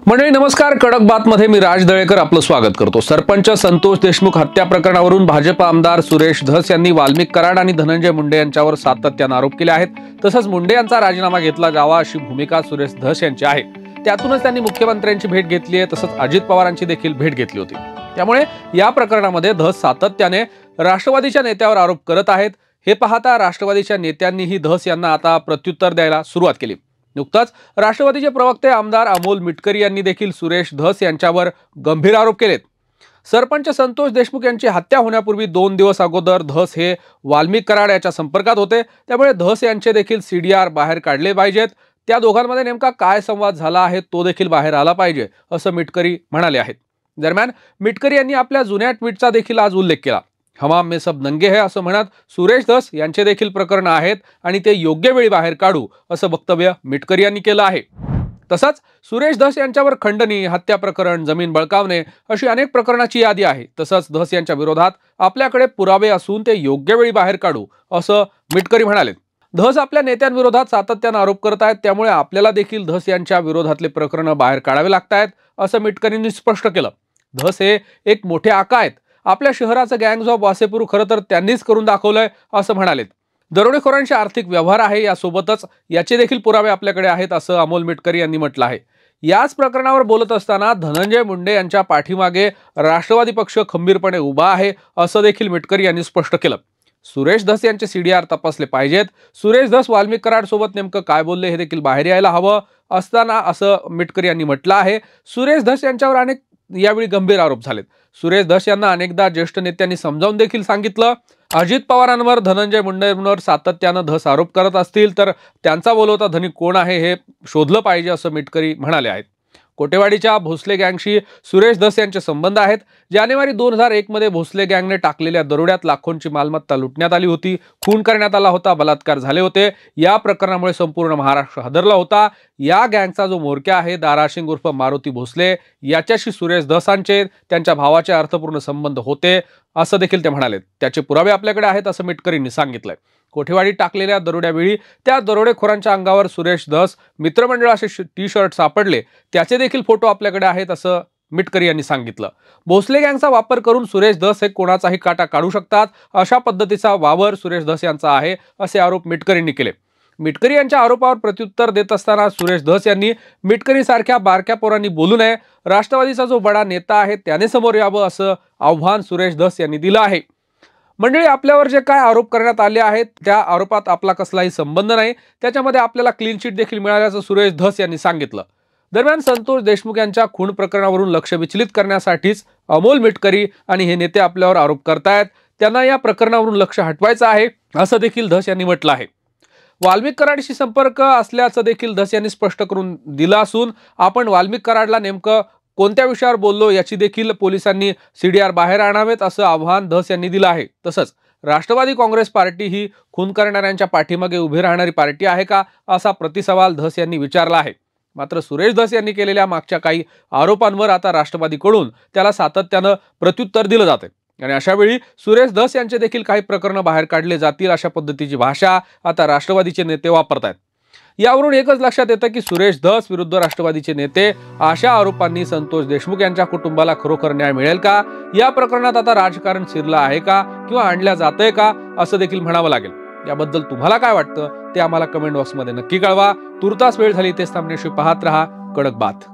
मंडळी नमस्कार, कडक बातमध्ये मी राज दळेकर आपलं स्वागत करतो। सरपंच संतोष देशमुख हत्या प्रकरणावरून भाजप आमदार सुरेश धस यांनी वाल्मिक कराड आणि धनंजय मुंडे यांच्यावर सातत्याने आरोप केले आहेत। तसंच मुंडे यांचा राजीनामा घेतला जावा अशी भूमिका सुरेश धस यांची आहे। त्यातूनच त्यांनी मुख्यमंत्र्यांची भेट घेतली आहे, तसंच अजित पवारांची देखील भेट घेतली होती। त्यामुळे या प्रकरणामध्ये धस सातत्याने राष्ट्रवादीच्या नेत्यावर आरोप करत आहेत। हे पाहता राष्ट्रवादीच्या नेत्यांनीही धस यांना आता प्रत्युत्तर द्यायला सुरुवात केली। नुकताच राष्ट्रवादीचे प्रवक्ते आमदार अमोल मिटकरी यांनी देखील सुरेश धस यांच्यावर गंभीर आरोप केलेत। सरपंच संतोष देशमुख यांची हत्या होण्यापूर्वी 2 दिवस अगोदर धस हे वाल्मिक कराड याच्या संपर्कात होते, त्यामुळे धस यांचे देखील सीडीआर बाहेर काढले पाहिजेत। त्या दोघांमध्ये नेमका काय संवाद झाला आहे तो देखील बाहेर आला पाहिजे असं मिटकरी म्हणाले आहेत। दरम्यान मिटकरी यांनी आपल्या जुन्या ट्विटचा देखील आज उल्लेख केला। हमाम में सब नंगे है असं म्हणत सुरेश धस यांचे देखील प्रकरण आहेत आणि ते योग्य वेळी बाहेर काढू असं वक्तव्य मिटकरी यांनी केलं आहे। तसंच सुरेश धस यांच्यावर खंडणी, हत्या प्रकरण, जमीन बळकावणे अशी अनेक प्रकरणाची यादी आहे। तसंच धस यांच्या विरोधात आपल्याकडे पुरावे असून ते योग्य वेळी बाहेर काढू असं मिटकरी म्हणाले। धस आपल्या नेत्यांविरोधात सातत्याने आरोप करत आहेत, त्यामुळे आपल्याला देखील धस यांच्या विरोधातले प्रकरण बाहेर काढावे लागतायत असं मिटकरींनी स्पष्ट केलं। धस हे एक मोठे आका आहेत। आपल्या शहराचं गँग्स ऑफ वासेपूर खरं तर त्यांनीच करून दाखवलंय असं म्हणालेत। दरोडेखोरांचे आर्थिक व्यवहार आहे, यासोबतच याचे देखील पुरावे आपल्याकडे आहेत असं अमोल मिटकरी यांनी म्हटलं आहे। याच प्रकरणावर बोलत असताना धनंजय मुंडे यांच्या पाठीमागे राष्ट्रवादी पक्ष खंबीरपणे उभा आहे असं देखील मिटकरी यांनी स्पष्ट केलं। सुरेश धस यांचे सीडीआर तपासले पाहिजेत। सुरेश धस वाल्मिक कराड सोबत नेमकं काय बोलले हे देखील बाहेर यायला हवं असताना असं मिटकरी यांनी म्हटलं आहे। सुरेश धस यांच्यावर अनेक यावेळी गंभीर आरोप झालेत। सुरेश धस यांना अनेकदा ज्येष्ठ नेत्यांनी समजावून देखील सांगितलं। अजित पवारांवर, धनंजय मुंडेंवर सातत्याने धस आरोप करत असतील तर त्यांचा बोलवता धनी कोण आहे हे शोधलं पाहिजे असं मिटकरी म्हणाले आहेत। कोटेवाडीच्या भोसले गँगशी सुरेश धस यांचे संबंध आहेत। जानेवारी 2001 मध्ये भोसले गँगने टाकलेल्या दरोड्यात लाखोंची मालमत्ता लुटण्यात आली होती, खून करण्यात आला होता, बलात्कार झाले होते। या प्रकरणामुळे संपूर्ण महाराष्ट्र हादरला होता। या गँगचा जो म्होरक्या आहे दारासिंग उर्फ मारुती भोसले, याच्याशी सुरेश धसांचे त्यांच्या भावाचे अर्थपूर्ण संबंध होते असं देखील ते म्हणाले। त्याचे पुरावे आपल्याकडे आहेत असं मिटकरींनी सांगितलंय। कोठेवाडी टाकलेल्या दरोड्यावेळी त्या दरोडेखोरांच्या अंगावर सुरेश धस मित्रमंडळ असे टी-शर्ट सापडले, त्याचे देखील फोटो आपल्याकडे आहेत असं मिटकरी यांनी सांगितलं। भोसले गँगचा वापर करून सुरेश धस हे कोणाचाही काटा काढू शकतात, अशा पद्धतीचा वावर सुरेश धस यांचा आहे असे आरोप मिटकरींनी केले। मिटकरी यांच्या आरोपावर प्रत्युत्तर देत असताना सुरेश धस यांनी मिटकरी सारख्या बारक्या पोरांनी बोलू नये, राष्ट्रवादीचा जो बडा नेता आहे त्याने समोर यावं असं आव्हान सुरेश धस यांनी दिलं आहे। मंडळी, आपल्यावर जे काय आरोप करण्यात आले आहेत त्या आरोपात आपला कसलाही संबंध नाही, त्याच्यामध्ये आपल्याला क्लीन चिट देखील मिळाल्याचं सुरेश धस यांनी सांगितलं। दरम्यान संतोष देशमुख यांच्या खून प्रकरणावरून लक्ष विचलित करण्यासाठीच अमोल मिटकरी आणि हे नेते आपल्यावर आरोप करतायत, त्यांना या प्रकरणावरून लक्ष हटवायचं आहे असं देखील धस यांनी म्हटलं आहे। वाल्मिक कराडशी संपर्क असल्याचं देखील धस यांनी स्पष्ट करून दिलं असून आपण वाल्मिक कराडला नेमकं कोणत्या विषयावर बोललो याची देखील पोलिसांनी सीडीआर बाहेर आणावेत असं आव्हान धस यांनी दिलं आहे। तसंच राष्ट्रवादी काँग्रेस पार्टी ही खून करणाऱ्यांच्या पाठीमागे उभी राहणारी पार्टी आहे का असा प्रतिसवाल धस यांनी विचारला आहे। मात्र सुरेश धस यांनी केलेल्या मागच्या काही आरोपांवर आता राष्ट्रवादीकडून त्याला सातत्यानं प्रत्युत्तर दिलं जाते आणि अशा वेळी सुरेश धस यांचे देखील काही प्रकरणं बाहेर काढले जातील अशा पद्धतीची भाषा आता राष्ट्रवादीचे नेते वापरतायत। यावरून एकच लक्षात येतं की सुरेश धस विरुद्ध राष्ट्रवादीचे नेते अशा आरोपांनी संतोष देशमुख यांच्या कुटुंबाला खरोखर न्याय मिळेल का, या प्रकरणात आता राजकारण शिरलं आहे का किंवा आणल्या जातंय का असं देखील म्हणावं लागेल। याबद्दल तुम्हाला काय वाटतं ते आम्हाला कमेंट बॉक्समध्ये नक्की कळवा। तुर्तास वेळ झाली तेच थांबण्याशी पाहत रहा कडक बात।